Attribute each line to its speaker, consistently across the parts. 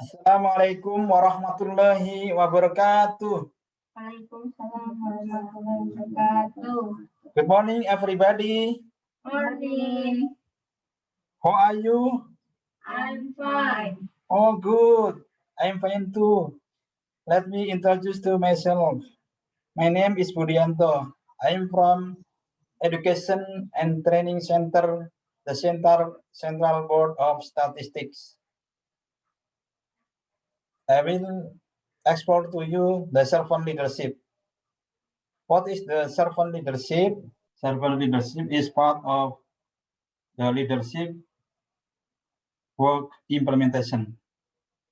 Speaker 1: Assalamualaikum warahmatullahi wabarakatuh.
Speaker 2: Waalaikumsalam warahmatullahi wabarakatuh.
Speaker 1: Good morning, everybody.
Speaker 2: Morning.
Speaker 1: How are you?
Speaker 2: I'm fine.
Speaker 1: Oh, good. I'm fine too. Let me introduce to myself. My name is Budianto. I'm from Education and Training Center, the Central Board of Statistics. I will explore to you the servant leadership. What is the servant leadership? Servant leadership is part of the leadership work implementation.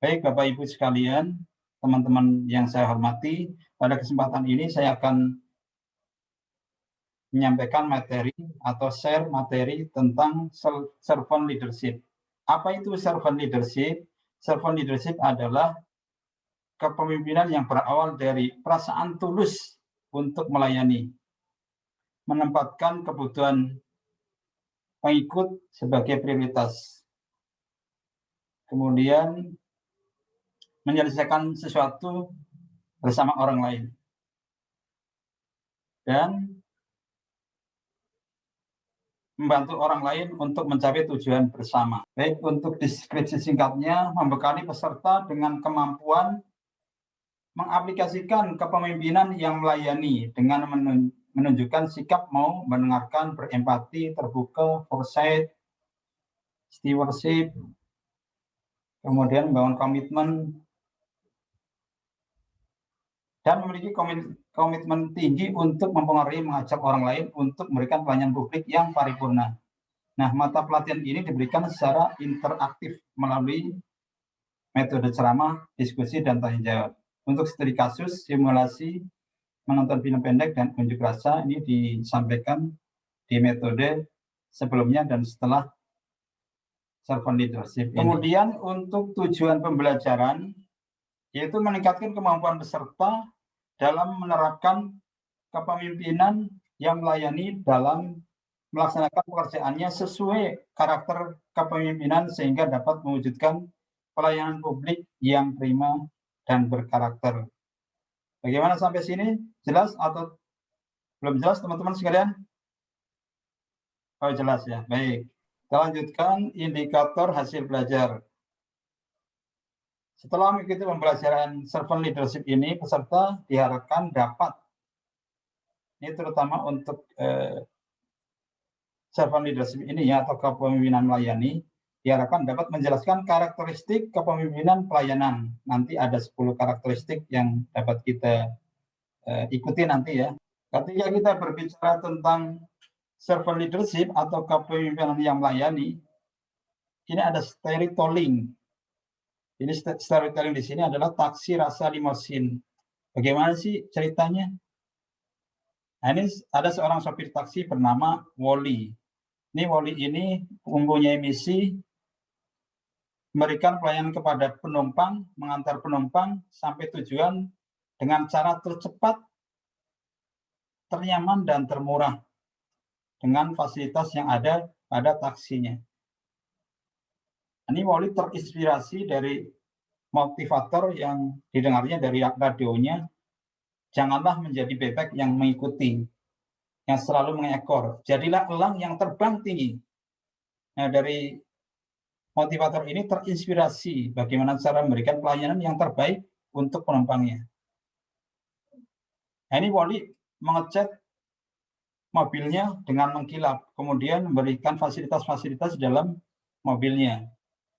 Speaker 1: Baik, Bapak Ibu sekalian, teman-teman yang saya hormati, pada kesempatan ini saya akan menyampaikan materi atau share materi tentang servant leadership. Apa itu servant leadership? Servant leadership adalah kepemimpinan yang berawal dari perasaan tulus untuk melayani, menempatkan kebutuhan pengikut sebagai prioritas, kemudian menyelesaikan sesuatu bersama orang lain, dan membantu orang lain untuk mencapai tujuan bersama. Baik, untuk deskripsi singkatnya, membekali peserta dengan kemampuan mengaplikasikan kepemimpinan yang melayani dengan menunjukkan sikap mau mendengarkan, berempati, terbuka, foresight, stewardship, kemudian membangun komitmen, dan memiliki komitmen tinggi untuk mempengaruhi mengajak orang lain untuk memberikan pelayanan publik yang paripurna. Nah, mata pelatihan ini diberikan secara interaktif melalui metode ceramah, diskusi, dan tanya jawab. Untuk studi kasus, simulasi, menonton film pendek, dan unjuk rasa ini disampaikan di metode sebelumnya dan setelah servant leadership. Kemudian untuk tujuan pembelajaran, yaitu meningkatkan kemampuan peserta dalam menerapkan kepemimpinan yang melayani dalam melaksanakan pekerjaannya sesuai karakter kepemimpinan sehingga dapat mewujudkan pelayanan publik yang prima dan berkarakter. Bagaimana sampai sini? Jelas atau belum jelas, teman-teman sekalian? Oh, jelas ya. Baik. Kita lanjutkan indikator hasil belajar. Setelah mengikuti pembelajaran servant leadership ini, peserta diharapkan dapat, ini terutama untuk servant leadership ini ya, atau kepemimpinan melayani, diharapkan dapat menjelaskan karakteristik kepemimpinan pelayanan. Nanti ada 10 karakteristik yang dapat kita ikuti nanti ya. Ketika kita berbicara tentang servant leadership atau kepemimpinan yang melayani, ini ada storytelling. Ini storytelling di sini adalah taksi rasa limosin. Bagaimana sih ceritanya? Nah, ini ada seorang sopir taksi bernama Wally. Ini Wally ini mempunyai misi memberikan pelayanan kepada penumpang, mengantar penumpang sampai tujuan dengan cara tercepat, ternyaman, dan termurah dengan fasilitas yang ada pada taksinya. Ini Wally terinspirasi dari motivator yang didengarnya dari radionya, janganlah menjadi bebek yang mengikuti, yang selalu mengekor, jadilah elang yang terbang tinggi. Nah, dari motivator ini terinspirasi bagaimana cara memberikan pelayanan yang terbaik untuk penumpangnya. Nah, ini Wally mengecat mobilnya dengan mengkilap, kemudian memberikan fasilitas-fasilitas dalam mobilnya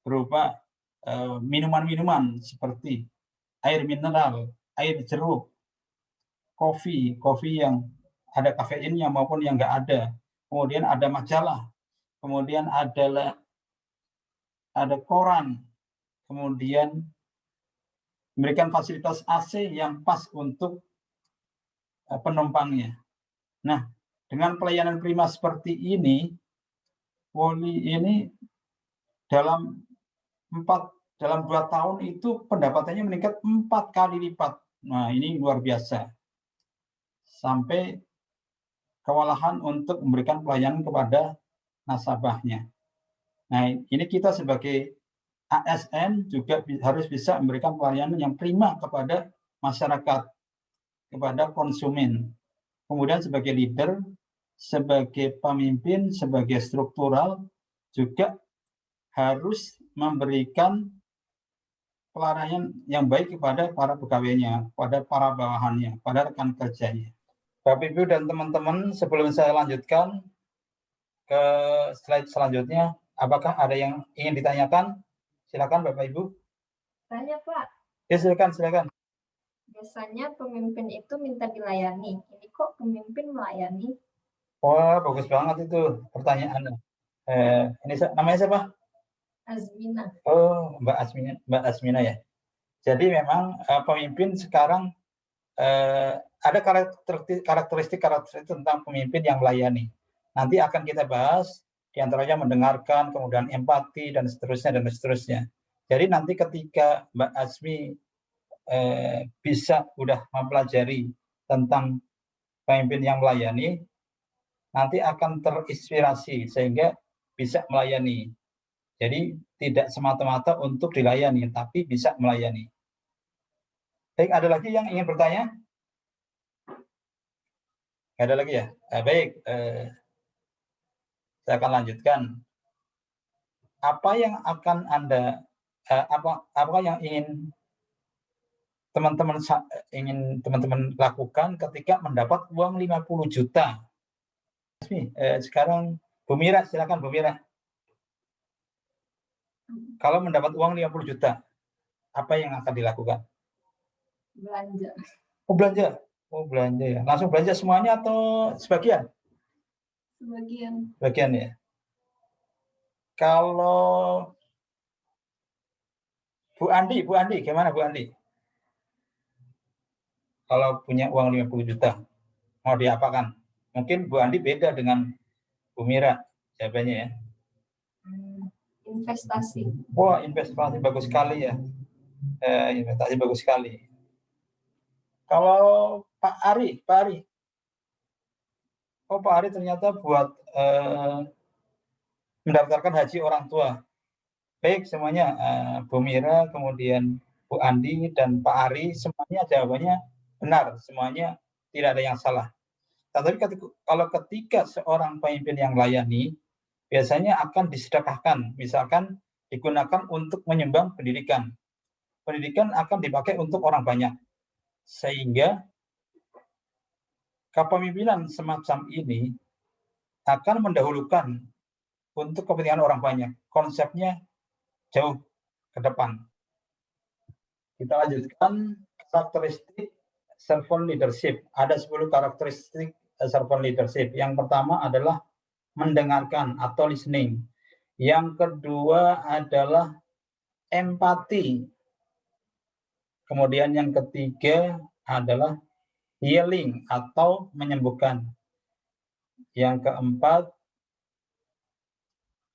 Speaker 1: berupa minuman-minuman seperti air mineral, air jeruk, kopi yang ada kafeinnya maupun yang nggak ada. Kemudian ada majalah, kemudian ada koran, kemudian memberikan fasilitas AC yang pas untuk penumpangnya. Nah, dengan pelayanan prima seperti ini, Wally ini dalam 2 tahun itu pendapatannya meningkat 4 kali lipat. Nah, ini luar biasa. Sampai kewalahan untuk memberikan pelayanan kepada nasabahnya. Nah, ini kita sebagai ASN juga harus bisa memberikan pelayanan yang prima kepada masyarakat, kepada konsumen. Kemudian sebagai leader, sebagai pemimpin, sebagai struktural juga harus memberikan pelayanan yang baik kepada para pegawainya, kepada para bawahannya, pada rekan kerjanya. Bapak Ibu dan teman-teman, sebelum saya lanjutkan ke slide selanjutnya, apakah ada yang ingin ditanyakan? Silakan Bapak Ibu.
Speaker 2: Tanya Pak,
Speaker 1: Ya silakan.
Speaker 2: biasanya pemimpin itu minta dilayani. Ini kok pemimpin melayani?
Speaker 1: Wah, bagus banget itu pertanyaannya. Ini namanya siapa?
Speaker 2: Azmina.
Speaker 1: Oh, Mbak Asmina ya. Jadi memang pemimpin sekarang ada karakteristik tentang pemimpin yang melayani. Nanti akan kita bahas, diantaranya mendengarkan, kemudian empati dan seterusnya. Jadi nanti ketika Mbak Asmi bisa udah mempelajari tentang pemimpin yang melayani, nanti akan terinspirasi sehingga bisa melayani. Jadi tidak semata-mata untuk dilayani, tapi bisa melayani. Baik, ada lagi yang ingin bertanya? Ada lagi ya? Baik, saya akan lanjutkan. Apa yang akan Anda, apa yang ingin teman-teman lakukan ketika mendapat uang 50 juta? Sekarang Bu Mira, silakan Bu Mira. Kalau mendapat uang 50 juta, apa yang akan dilakukan?
Speaker 2: Belanja.
Speaker 1: Oh, belanja. Oh, belanja ya. Langsung belanja semuanya atau sebagian?
Speaker 2: Sebagian.
Speaker 1: Sebagian ya. Kalau Bu Andi, gimana Bu Andi? Kalau punya uang 50 juta, mau diapakan? Mungkin Bu Andi beda dengan Bu Mira, jawabannya ya.
Speaker 2: Investasi.
Speaker 1: Wah, investasi bagus sekali ya. Investasi bagus sekali. Kalau Pak Ari. Oh, Pak Ari ternyata buat mendaftarkan haji orang tua. Baik semuanya, Bu Mira, kemudian Bu Andi dan Pak Ari, semuanya jawabannya benar, semuanya tidak ada yang salah. Tapi kalau ketika seorang pemimpin yang melayani, biasanya akan disedekahkan, misalkan digunakan untuk menyumbang pendidikan. Pendidikan akan dipakai untuk orang banyak, sehingga kepemimpinan semacam ini akan mendahulukan untuk kepentingan orang banyak. Konsepnya jauh ke depan. Kita lanjutkan karakteristik servant leadership. Ada 10 karakteristik servant leadership. Yang pertama adalah mendengarkan atau listening. Yang kedua adalah empati. Kemudian yang ketiga adalah healing atau menyembuhkan. Yang keempat,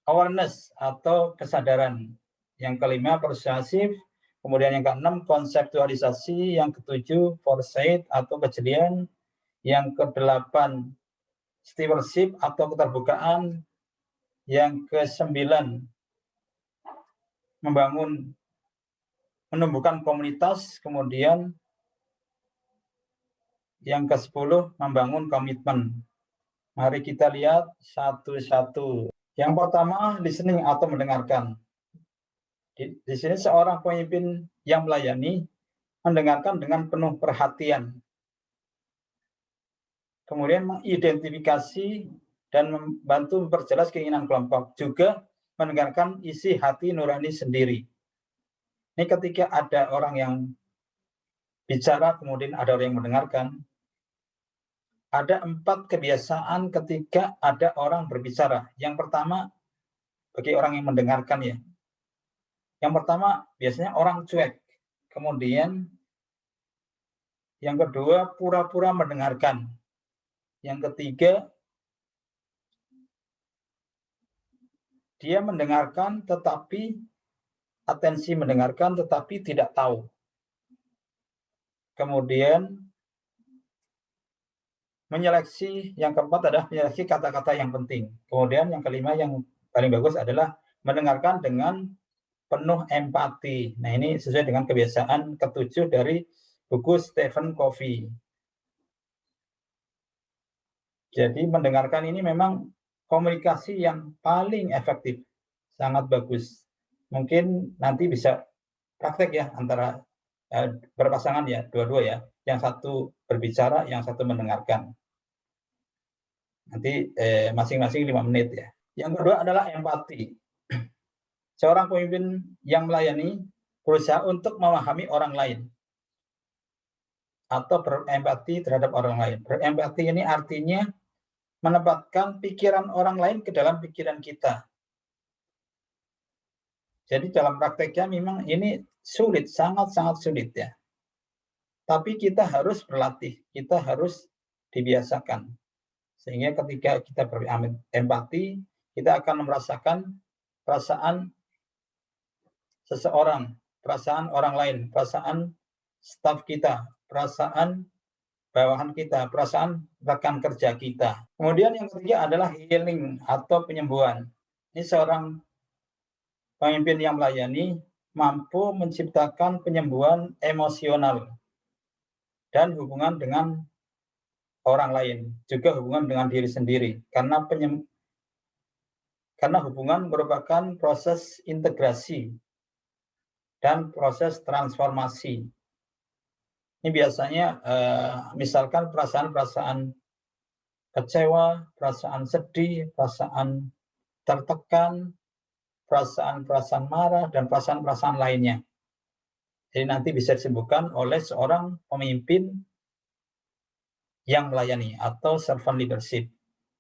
Speaker 1: awareness atau kesadaran. Yang kelima, persuasif. Kemudian yang keenam, konseptualisasi. Yang ketujuh, foresight atau kejelian. Yang kedelapan, stewardship atau keterbukaan. Yang kesembilan, menumbuhkan komunitas. Kemudian yang ke-10, membangun komitmen. Mari kita lihat satu-satu. Yang pertama, listening atau mendengarkan. Di sini seorang pemimpin yang melayani mendengarkan dengan penuh perhatian. Kemudian mengidentifikasi dan membantu memperjelas keinginan kelompok. Juga mendengarkan isi hati nurani sendiri. Ini ketika ada orang yang bicara, kemudian ada orang yang mendengarkan. Ada 4 kebiasaan ketika ada orang berbicara. Yang pertama, bagi orang yang mendengarkan ya. Yang pertama, biasanya orang cuek. Kemudian, yang kedua, pura-pura mendengarkan. Yang ketiga, dia mendengarkan tetapi atensi mendengarkan tetapi tidak tahu. Kemudian, menyeleksi, yang keempat adalah menyeleksi kata-kata yang penting. Kemudian yang kelima yang paling bagus adalah mendengarkan dengan penuh empati. Nah, ini sesuai dengan kebiasaan ketujuh dari buku Stephen Covey. Jadi mendengarkan ini memang komunikasi yang paling efektif, sangat bagus. Mungkin nanti bisa praktek ya antara berpasangan ya, dua-dua ya. Yang satu berbicara, yang satu mendengarkan. Nanti masing-masing 5 menit ya. Yang kedua adalah empati. Seorang pemimpin yang melayani berusaha untuk memahami orang lain atau berempati terhadap orang lain. Berempati ini artinya menempatkan pikiran orang lain ke dalam pikiran kita. Jadi dalam prakteknya memang ini sulit, sangat-sangat sulit ya. Tapi kita harus berlatih, kita harus dibiasakan. Sehingga ketika kita berempati, kita akan merasakan perasaan seseorang, perasaan orang lain, perasaan staf kita, perasaan bawahan kita, perasaan rekan kerja kita. Kemudian yang ketiga adalah healing atau penyembuhan. Ini seorang pemimpin yang melayani mampu menciptakan penyembuhan emosional dan hubungan dengan orang lain, juga hubungan dengan diri sendiri. Karena hubungan merupakan proses integrasi dan proses transformasi. Ini biasanya misalkan perasaan-perasaan kecewa, perasaan sedih, perasaan tertekan, perasaan-perasaan marah, dan perasaan-perasaan lainnya. Jadi nanti bisa disembuhkan oleh seorang pemimpin yang melayani atau servant leadership.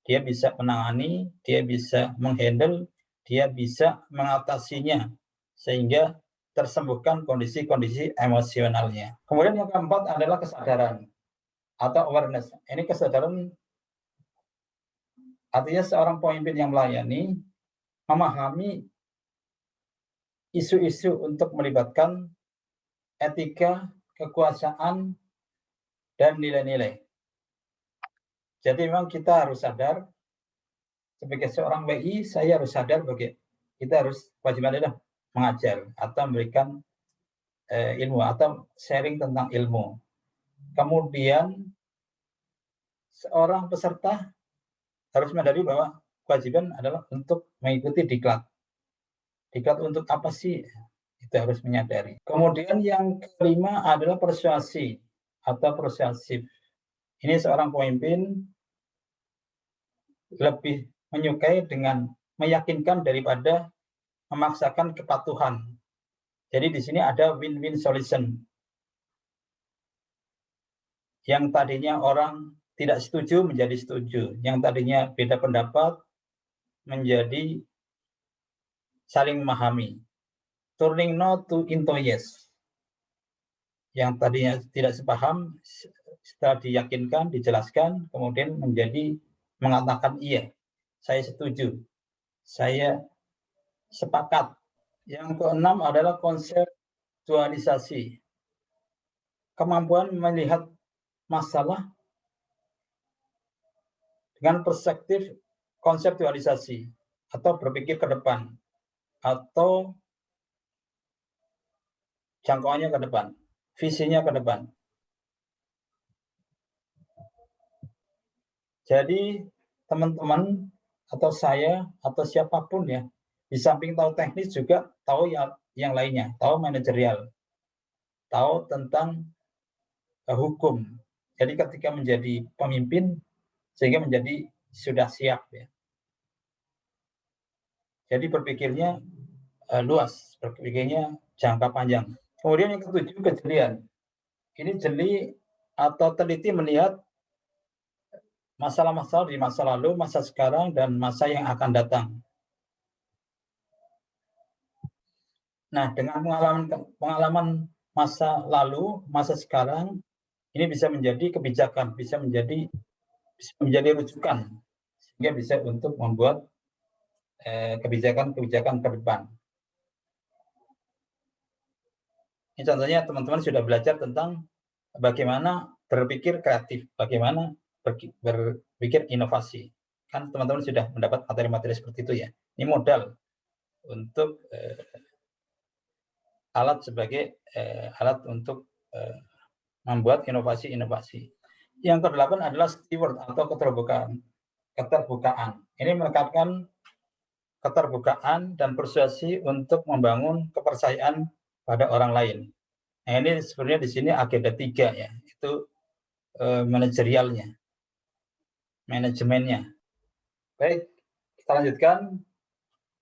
Speaker 1: Dia bisa menangani, dia bisa menghandle, dia bisa mengatasinya sehingga tersembuhkan kondisi-kondisi emosionalnya. Kemudian yang keempat adalah kesadaran atau awareness. Ini kesadaran artinya seorang pemimpin yang melayani memahami isu-isu untuk melibatkan etika, kekuasaan, dan nilai-nilai. Jadi memang kita harus sadar, sebagai seorang WI, saya harus sadar kita harus kewajiban adalah mengajar atau memberikan ilmu atau sharing tentang ilmu. Kemudian seorang peserta harus menyadari bahwa kewajiban adalah untuk mengikuti diklat. Diklat untuk apa sih? Itu harus menyadari. Kemudian yang kelima adalah persuasi atau persuasif. Ini seorang pemimpin lebih menyukai dengan meyakinkan daripada memaksakan kepatuhan. Jadi di sini ada win-win solution. Yang tadinya orang tidak setuju menjadi setuju. Yang tadinya beda pendapat menjadi saling memahami. Turning no to into yes. Yang tadinya tidak sepaham, setelah diyakinkan, dijelaskan, kemudian menjadi mengatakan iya, saya setuju, saya sepakat. Yang keenam adalah konseptualisasi. Kemampuan melihat masalah dengan perspektif konseptualisasi atau berpikir ke depan atau jangkauannya ke depan, visinya ke depan. Jadi teman-teman atau saya atau siapapun ya, di samping tahu teknis juga tahu yang lainnya, tahu manajerial, tahu tentang hukum. Jadi ketika menjadi pemimpin sehingga menjadi sudah siap ya. Jadi berpikirnya luas, berpikirnya jangka panjang. Kemudian yang ketujuh, kejelian. Ini jeli atau teliti melihat masalah-masalah di masa lalu, masa sekarang, dan masa yang akan datang. Nah, dengan pengalaman masa lalu, masa sekarang, ini bisa menjadi kebijakan, bisa menjadi rujukan, sehingga bisa untuk membuat kebijakan-kebijakan ke depan. Ini contohnya teman-teman sudah belajar tentang bagaimana berpikir kreatif, bagaimana berpikir inovasi. Kan teman-teman sudah mendapat materi-materi seperti itu ya. Ini modal untuk alat sebagai alat untuk membuat inovasi-inovasi. Yang ke-8 adalah steward atau keterbukaan. Ini menekankan keterbukaan dan persuasi untuk membangun kepercayaan pada orang lain. Nah, ini sebenarnya di sini agenda 3 ya, itu manajerialnya, manajemennya. Baik, kita lanjutkan.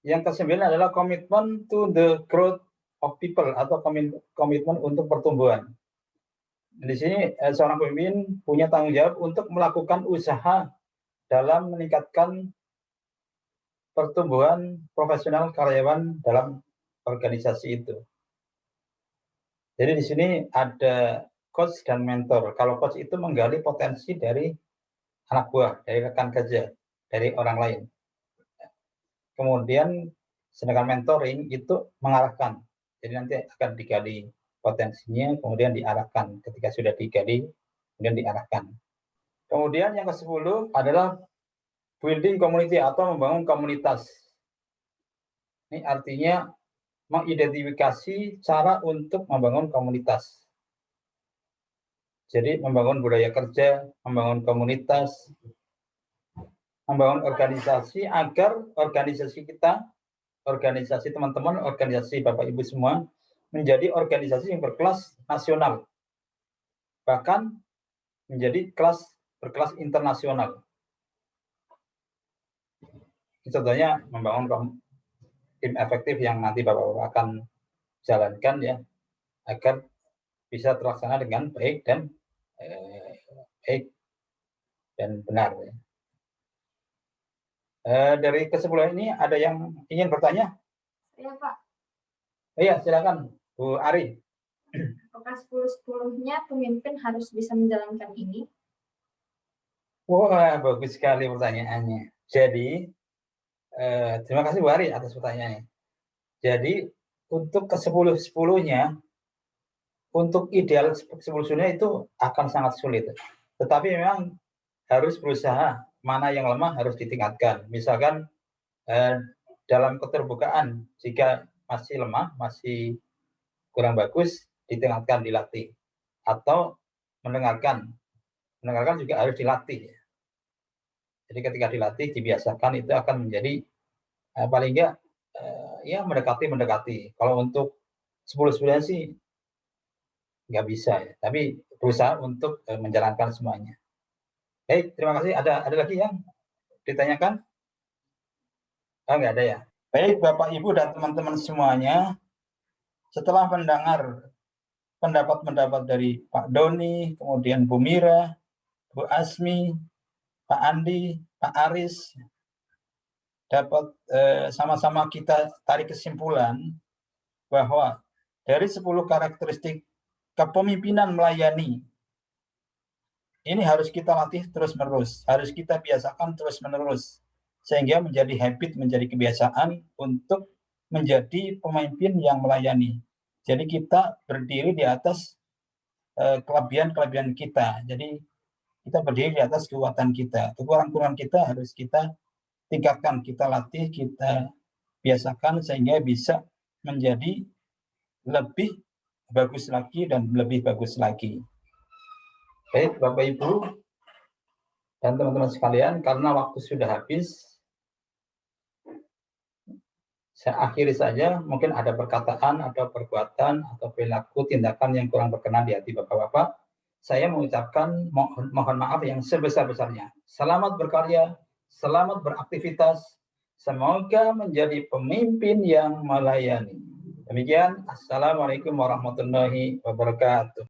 Speaker 1: Yang ke-9 adalah komitmen to the growth of people atau komitmen untuk pertumbuhan. Di sini seorang pemimpin punya tanggung jawab untuk melakukan usaha dalam meningkatkan pertumbuhan profesional karyawan dalam organisasi itu. Jadi di sini ada coach dan mentor. Kalau coach itu menggali potensi dari anak buah, dari rekan kerja, dari orang lain. Kemudian sedangkan mentoring itu mengarahkan. Jadi nanti akan digali potensinya, kemudian diarahkan. Ketika sudah digali, kemudian diarahkan. Kemudian yang ke-10 adalah building community atau membangun komunitas. Ini artinya mengidentifikasi cara untuk membangun komunitas. Jadi membangun budaya kerja, membangun komunitas, membangun organisasi agar organisasi kita, organisasi teman-teman, organisasi Bapak Ibu semua menjadi organisasi yang berkelas nasional. Bahkan menjadi berkelas internasional. Contohnya membangun tim efektif yang nanti Bapak-Bapak akan jalankan ya, agar bisa terlaksana dengan baik dan benar. Ya. Dari ke-10 ini ada yang ingin bertanya?
Speaker 2: Iya, Pak.
Speaker 1: Iya, silakan Bu Ari.
Speaker 2: Apakah 10-10-nya pemimpin harus bisa menjalankan ini?
Speaker 1: Wah, bagus sekali pertanyaannya. Jadi, terima kasih Bu Ari atas pertanyaannya. Jadi, untuk ke-10-10-nya, untuk ideal 10-10-nya itu akan sangat sulit. Tetapi memang harus berusaha, mana yang lemah harus ditingkatkan. Misalkan dalam keterbukaan, jika masih lemah, masih kurang bagus, ditingkatkan, dilatih. Atau mendengarkan juga harus dilatih. Jadi ketika dilatih, dibiasakan, itu akan menjadi paling enggak ya mendekati. Kalau untuk 10-10 sih nggak bisa ya, tapi berusaha untuk menjalankan semuanya. Baik, terima kasih. Ada lagi yang ditanyakan? Nggak ada ya. Baik, Bapak, Ibu, dan teman-teman semuanya, setelah mendengar pendapat-pendapat dari Pak Doni, kemudian Bu Mira, Bu Asmi, Pak Andi, Pak Aris, dapat sama-sama kita tarik kesimpulan bahwa dari 10 karakteristik kepemimpinan melayani, ini harus kita latih terus-menerus, harus kita biasakan terus-menerus, sehingga menjadi habit, menjadi kebiasaan untuk menjadi pemimpin yang melayani. Jadi kita berdiri di atas kelebihan-kelebihan kita. Jadi kita berdiri di atas kekuatan kita. Kekurangan kita harus kita tingkatkan, kita latih, kita biasakan sehingga bisa menjadi lebih bagus lagi dan lebih bagus lagi. Baik, Bapak Ibu dan teman-teman sekalian, karena waktu sudah habis, saya akhiri saja. Mungkin ada perkataan atau perbuatan atau perilaku tindakan yang kurang berkenan di hati Bapak-Bapak. Saya mengucapkan mohon maaf yang sebesar-besarnya. Selamat berkarya, selamat beraktivitas. Semoga menjadi pemimpin yang melayani. Demikian, Assalamualaikum warahmatullahi wabarakatuh.